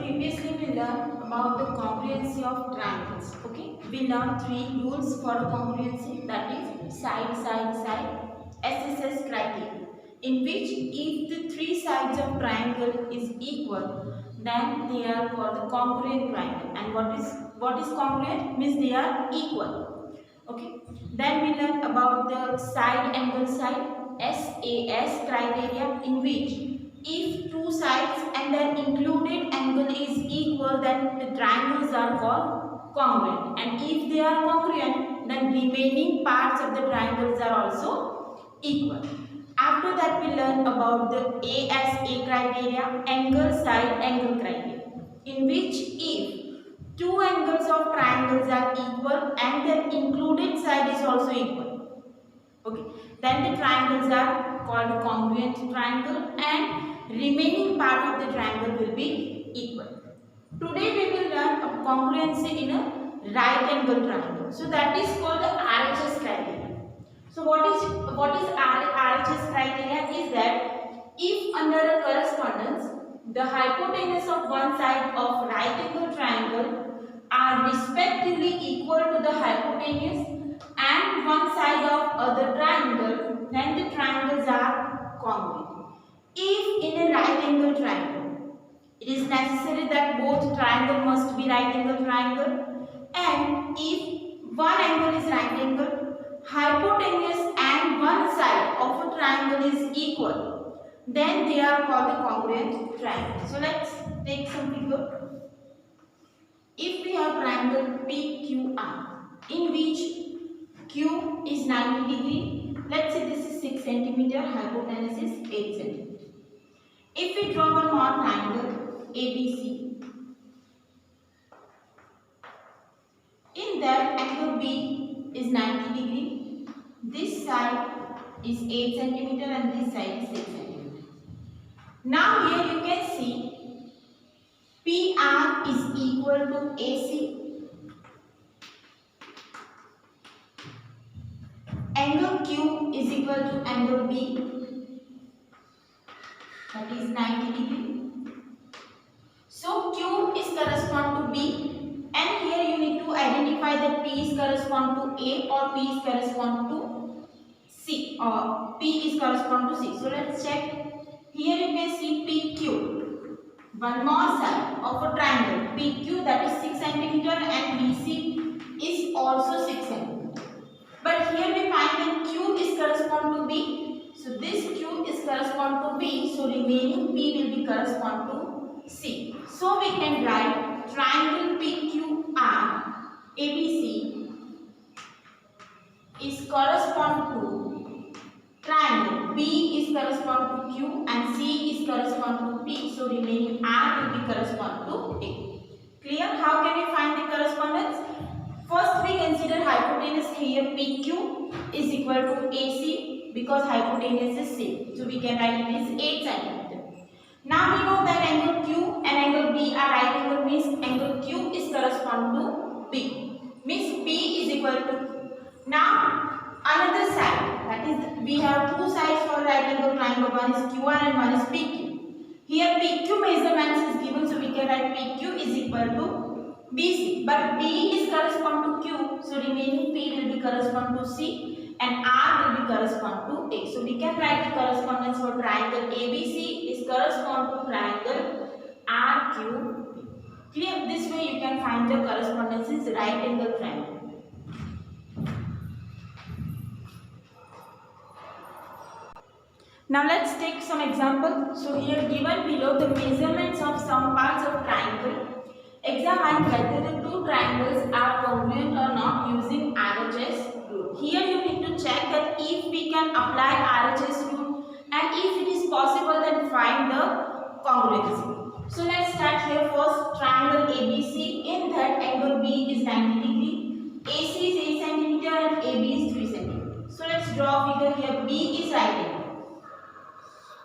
previously we learned about the congruency of triangles. Okay, we learned three rules for congruency, that is side, side, side, SSS criteria, in which if the three sides of triangle is equal, then they are called the congruent triangle. And what is congruent? Means they are equal. Okay. Then we learned about the side angle side, SAS criteria, in which if two sides and their included angle is equal, then the triangles are called congruent. And if they are congruent, then remaining parts of the triangles are also equal. After that, we learn about the ASA criteria, angle side angle criteria, in which if two angles of triangles are equal and their included side is also equal, okay, then the triangles are called congruent triangle and remaining part of the triangle will be equal. Today we will learn a congruency in a right angle triangle. So that is called the RHS criteria. So what is RHS criteria is that if under a correspondence the hypotenuse of one side of right angle triangle are respectively equal to the hypotenuse and one side of other triangle, then the triangles are congruent. If in a right angle triangle, it is necessary that both triangle must be right angle triangle, and if one angle is right angle, hypotenuse and one side of a triangle is equal, then they are called the congruent triangle. So let's take some figure. If we have triangle PQR, in which Q is 90 degree, let's say this is 6 centimeter, hypotenuse is 8 centimeter. If we draw one more triangle ABC, in that angle B is 90 degree, this side is 8 centimeter and this side is 6 centimeter. Now here you can see PR is equal to AC, angle Q is equal to angle B, that is 90 degree. So Q is correspond to B, and here you need to identify that P is correspond to A or P is correspond to C or P is correspond to C. So let's check. Here you can see PQ. One more side of a triangle PQ, that is 6 centimeter, and BC is also 6 centimeter. But here we find that Q is correspond to B. So this Q is correspond to B. So remaining P will be correspond to C. So we can write triangle PQR ABC is correspond to triangle B is correspond to Q and C is correspond to P. So remaining R will be correspond to A. Clear? How can we find the correspondence? First we consider hypotenuse. Here PQ is equal to AC because hypotenuse is same. So we can write it is 8 centimeter. Now we know that angle Q and angle B are right angle, means angle Q is correspond to B. Means P is equal to. Now another side, that is we have two sides for right angle triangle. One is QR and one is PQ. Here PQ measurements is given, so we can write PQ is equal to BC. But B is correspond to Q, so remaining P will be correspond to C and R will be correspond to A. So we can write the correspondence for triangle ABC is correspond to triangle RQP. Clear? This way you can find the correspondence is right angle triangle. Now let's take some example. So here given below the measurements of some parts of triangle. Examine whether the two triangles are congruent or not using RHS rule. Here you need to check that if we can apply RHS rule and if it is possible, then find the congruency. So let's start here. First, triangle ABC, in that angle B is 90 degree, AC is 8 centimeter and AB is 3 centimeter. So let's draw figure here. B is right angle.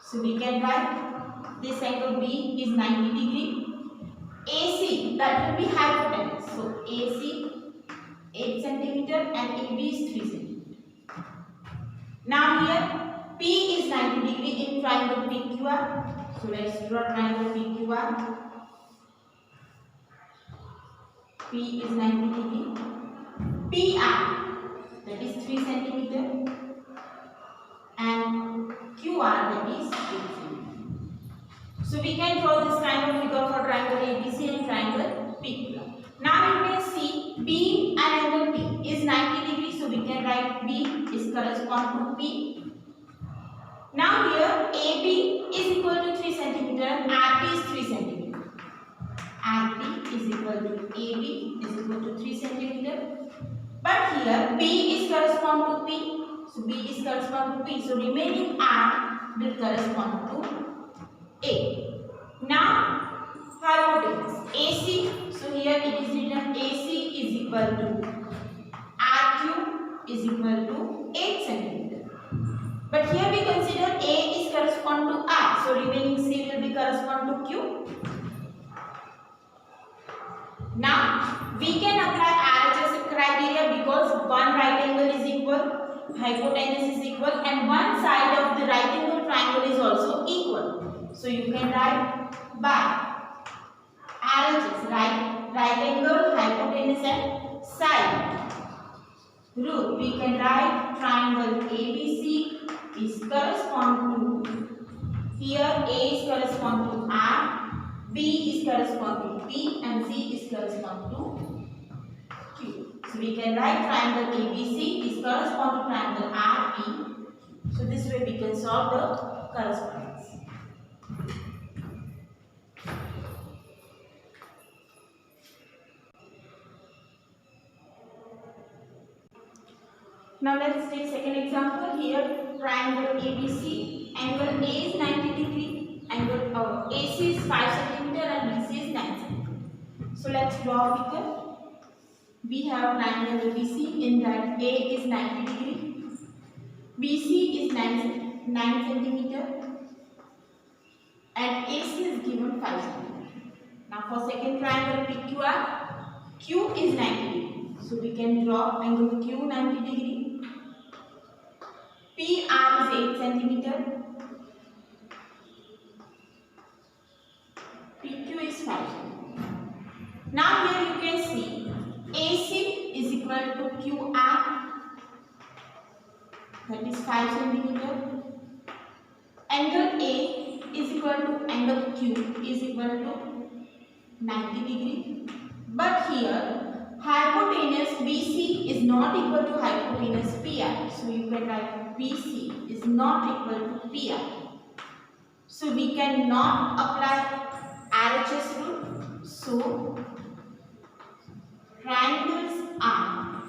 So we can write this angle B is 90 degree. AC, that will be hypotenuse. So AC 8 centimeter and AB is 3 centimeter. Now here P is 90 degree in triangle PQR. So let's draw triangle PQR. P is 90 degree. PR, that is 3 centimeter, and QR, that is 8 centimeter. So we can draw this kind of figure for triangle ABC and triangle PQ. Now you can see B and angle P is 90 degrees, so we can write B is correspond to P. Now here AB is equal to 3 centimeter and RP is 3 centimeter. RP is equal to AB is equal to 3 centimeter. But here B is correspond to P. So B is correspond to P. So remaining R will correspond to A. Now hypotenuse AC. So here it is written AC is equal to RQ is equal to 8 centimeter. But here we consider A is correspond to R. So remaining C will be correspond to Q. Now we can apply RHS criteria because one right angle is equal, hypotenuse is equal, and one side of the right angle triangle is also equal. So you can write by RHS, right angle, hypotenuse and side rule. We can write triangle ABC is correspond to, here A is correspond to R, B is correspond to P, and C is correspond to Q. So we can write triangle ABC is correspond to triangle RP. So this way we can solve the correspondence. Now let's take second example. Here triangle ABC, angle A is 90 degree, angle AC is 5 centimeter and BC is 9 centimeter. So let's draw a figure. We have triangle ABC in that A is 90 degree, BC is 9 centimeter, and AC is given 5 centimeter. Now for second triangle PQR, Q is 90 degree. So we can draw angle Q 90 degree. PR is 8 centimeter. PQ is 5 centimeter. Now here you can see AC is equal to QR, that is 5 centimeter. Angle A is equal to angle Q is equal to 90 degree. But here hypotenuse BC is not equal to hypotenuse PR. So you can write BC is not equal to PR. So we cannot apply RHS rule. So triangles are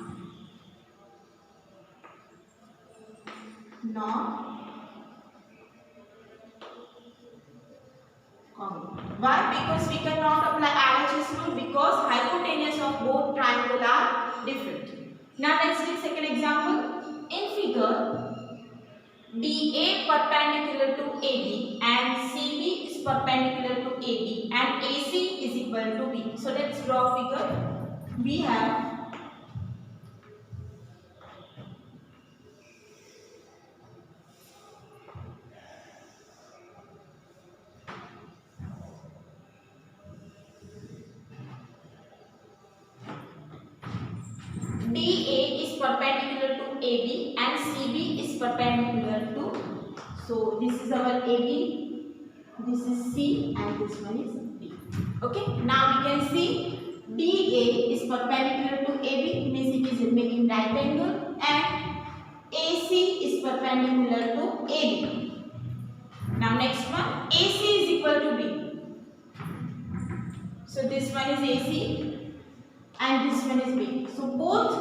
not common. Why? Because we cannot apply RHS rule because hypotenuse of both triangles are different. Now let's take second example. In figure, DA perpendicular to AB and CB is perpendicular to AB and AC is equal to B. So let's draw a figure. We have DA is perpendicular to AB and CB is perpendicular to, so this is our AB, this is C and this one is B. Okay, now we can see DA is perpendicular to AB, means it is making right angle, and AC is perpendicular to AB. Now next one, AC is equal to B. So this one is AC and this one is B. So both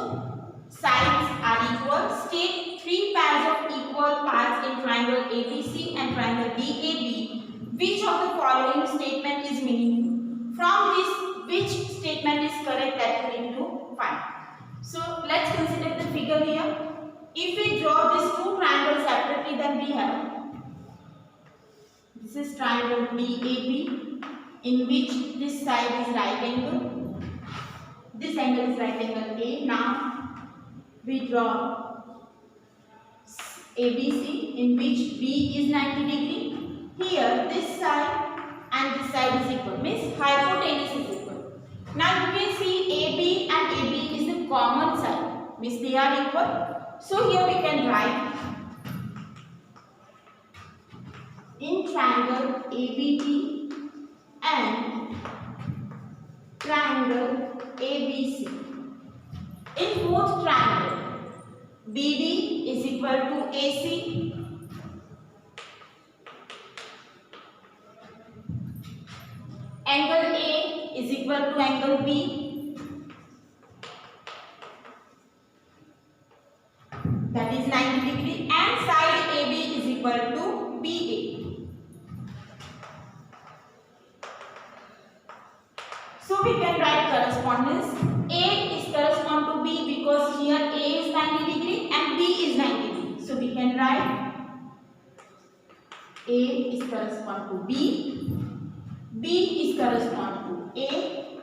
sides are equal. State three pairs of equal parts in triangle ABC and triangle DAB. Which of the following statement is meaningful? From this, which statement is correct, that you need to find. So let's consider the figure here. If we draw these two triangles separately, then we have this is triangle DAB, in which this side is right angle, this angle is right angle A. Now we draw ABC, in which B is 90 degree. Here this side and this side is equal, means hypotenuse is equal. Now you can see AB and AB is the common side, means they are equal. So here we can write in triangle ABD and triangle ABC. In both triangle, BD is equal to AC, angle A is equal to angle B, that is 90 degree, and side AB is equal to BA. So we can write correspondence. A is correspond to B because here A is 90 degree and B is 90 degree. So we can write A is correspond to B, B is correspond to A,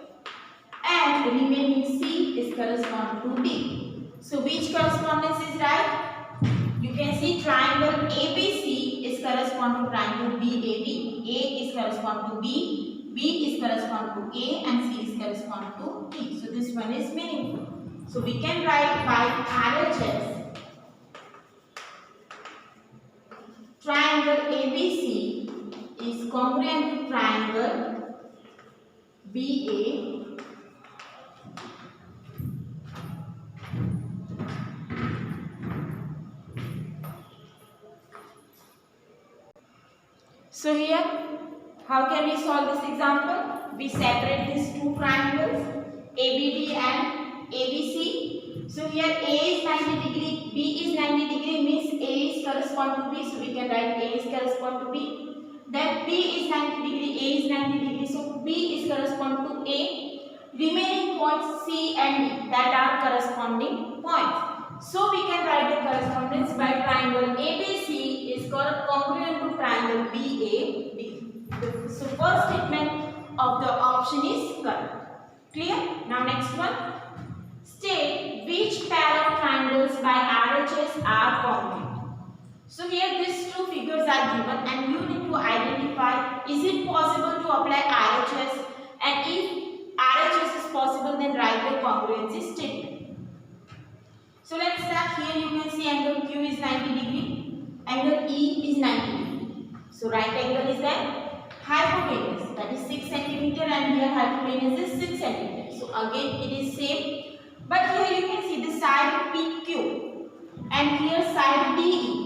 and remaining C is correspond to D. So which correspondence is right? You can see triangle ABC is correspond to triangle BAB. A is correspond to B, B is correspond to A, and C is correspond to D. So this one is meaningful. So we can write by RHS, triangle ABC is congruent to triangle BA So here, how can we solve this example? We separate these two triangles, ABD and ABC. So here A is 90 degree, B is 90 degree, means A is correspond to B. So we can write A is correspond to B. Then B is 90 degree, A is 90 degree. So B is correspond to A. Remaining points C and D, that are corresponding points. So we can write the correspondence by triangle ABC is congruent to triangle BAD. So first statement of the option is correct. Clear? Now next one. State which pair of triangles by RHS are congruent. So here these two figures are given and you need to identify, is it possible to apply RHS, and if RHS is possible then write the congruency statement. So let's start. Here you can see angle Q is 90 degree, angle E is 90 degree. So right angle is there. Hypotenuse, that is 6 centimeter, and here hypotenuse is 6 centimeter. So again it is same, but here you can see the side PQ and here side DE.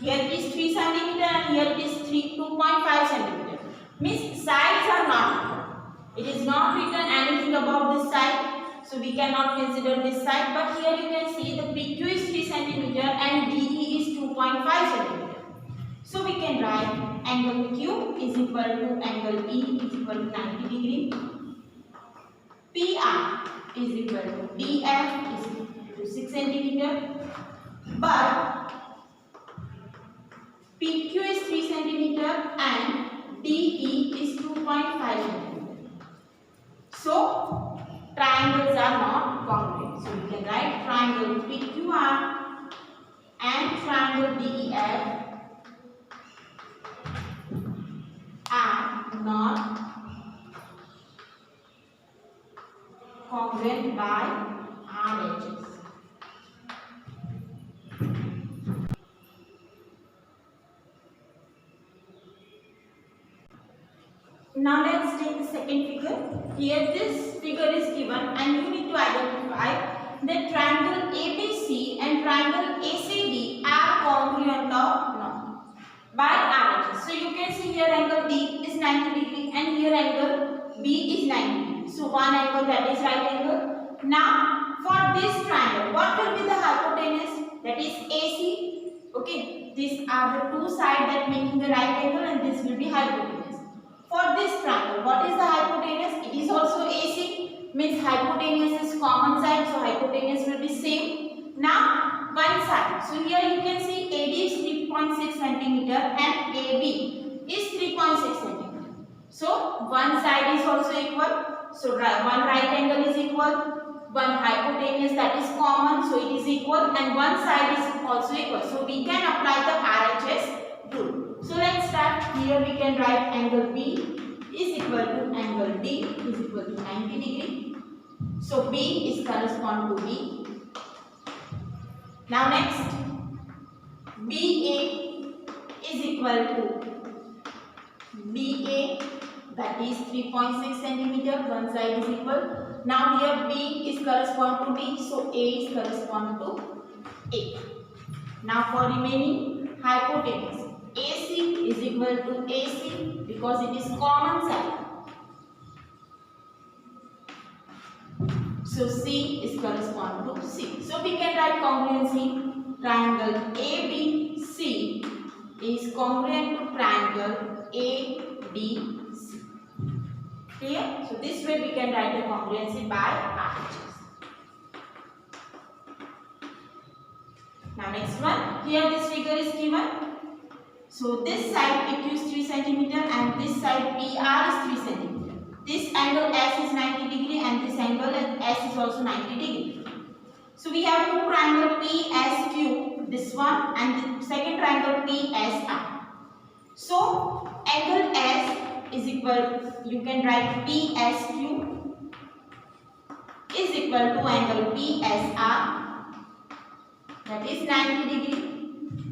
Here it is 3 centimeter and here it is 2.5 centimeter. Means sides are not equal. It is not written anything about this side, so we cannot consider this side. But here you can see the PQ is 3 centimeter and DE is 2.5 centimeter. So we can write angle Q is equal to angle E is equal to 90 degree. PR is equal to DF is equal to 6 centimeter. But PQ is 3 centimeter and DE is 2.5 centimeter. So triangles are not congruent. So we can write triangle PQR and triangle DEF are not congruent by RHS. Now let's take the second figure. Here this figure is given and you need to identify that triangle ABC and triangle ACD are congruent or not by RHS. So you can see here angle D is 90 degree and here angle B is 90 degree. So one angle, that is right angle. Now for this triangle, what will be the hypotenuse? That is AC. Okay, these are the two sides that making the right angle and this will be hypotenuse. For this triangle, what is the hypotenuse? It is also AC, means hypotenuse is common side, so hypotenuse will be same. Now one side. So here you can see AD is 3.6 centimeter and AB is 3.6 centimeter. So one side is also equal. So one right angle is equal, one hypotenuse that is common, so it is equal, and one side is also equal. So we can apply the RHS rule. So let's start. Here we can write angle B is equal equal to angle D is equal to 90 degree. So B is correspond to B. Now next, BA is equal to BA, that is 3.6 centimeter. One side is equal. Now here B is correspond to D, so A is correspond to A. Now for remaining hypotenuse, AC is equal to AC because it is common side. So C is correspond to C. So we can write congruency. Triangle ABC is congruent to triangle ADC. Clear? So this way we can write the congruency by RHS. Now next one. Here this figure is given. So this side PQ is 3 centimeter and this side PR is 3 centimeter. This angle S is 90 degree and this angle S is also 90 degree. So we have two triangle PSQ, this one, and the second triangle PSI. So angle S is equal, you can write PSQ is equal to angle PSI, that is 90 degree.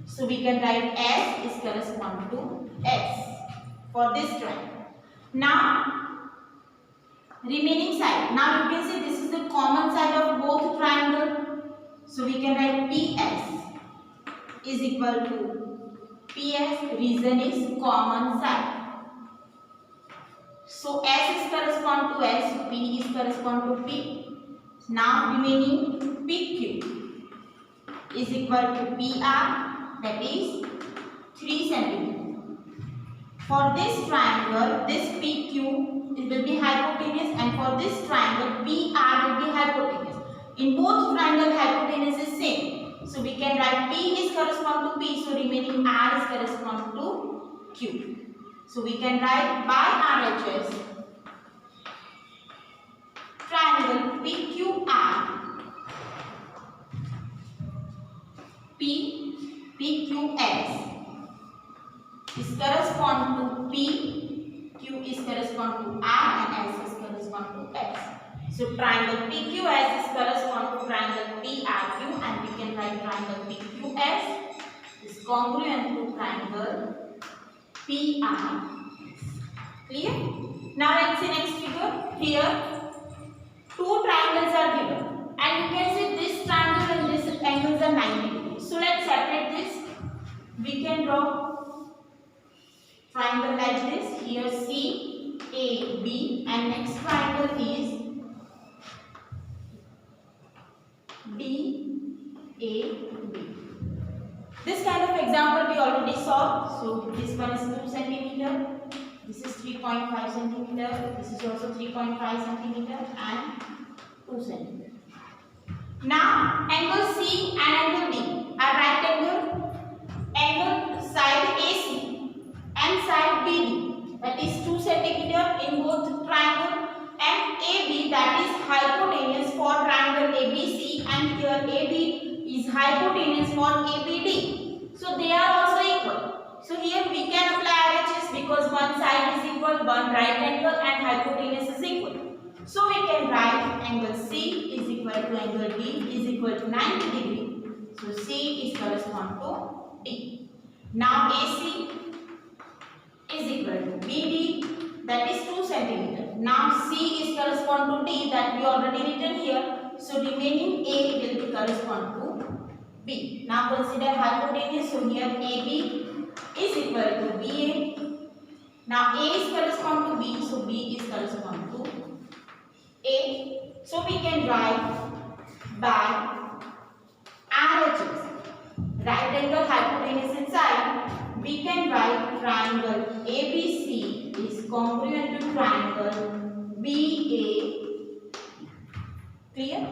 So we can write S is correspond to S for this triangle. Now remaining side. Now you can see this is the common side of both triangle. So we can write PS is equal to PS. Reason is common side. So S is correspond to S. P is correspond to P. Now remaining PQ is equal to PR, that is 3 centimeter. For this triangle, this PQ it will be hypotenuse, and for this triangle PR will be hypotenuse. In both triangle hypotenuse is same. So we can write P is correspond to P, so remaining R is correspond to Q. So we can write by RHS triangle PQR PQS is correspond to P, Q is correspond to R and S is correspond to S. So triangle PQS is correspond to triangle PRQ and we can write triangle PQS is congruent to triangle PRS. Clear? Now let's see next figure. Here two triangles are given and you can see this triangle and this angles are 90 degrees. So let's separate this. We can draw triangle like this. Here C, A, B and next triangle is D, A, B. This kind of example we already saw. So this one is 2 centimeter, this is 3.5 centimeter, this is also 3.5 centimeter and 2 centimeter. Now angle C and angle D are right angle side AC and side BD, that is 2 centimeter in both triangle, and AB, that is hypotenuse for triangle ABC, and here AB is hypotenuse for ABD. So they are also equal. So here we can apply RHS because one side is equal, one right angle and hypotenuse is equal. So we can write angle C is equal to angle D is equal to 90 degree. So C is correspond to D. Now AC is equal to BD, that is 2 centimeter. Now C is correspond to D, that we already written here. So remaining A will be correspond to B. Now consider hypotenuse. So here AB is equal to BA. Now A is correspond to B, so B is correspond to A. So we can write by RHS, right angle hypotenuse inside. We can write triangle ABC is congruent to triangle BA. Clear?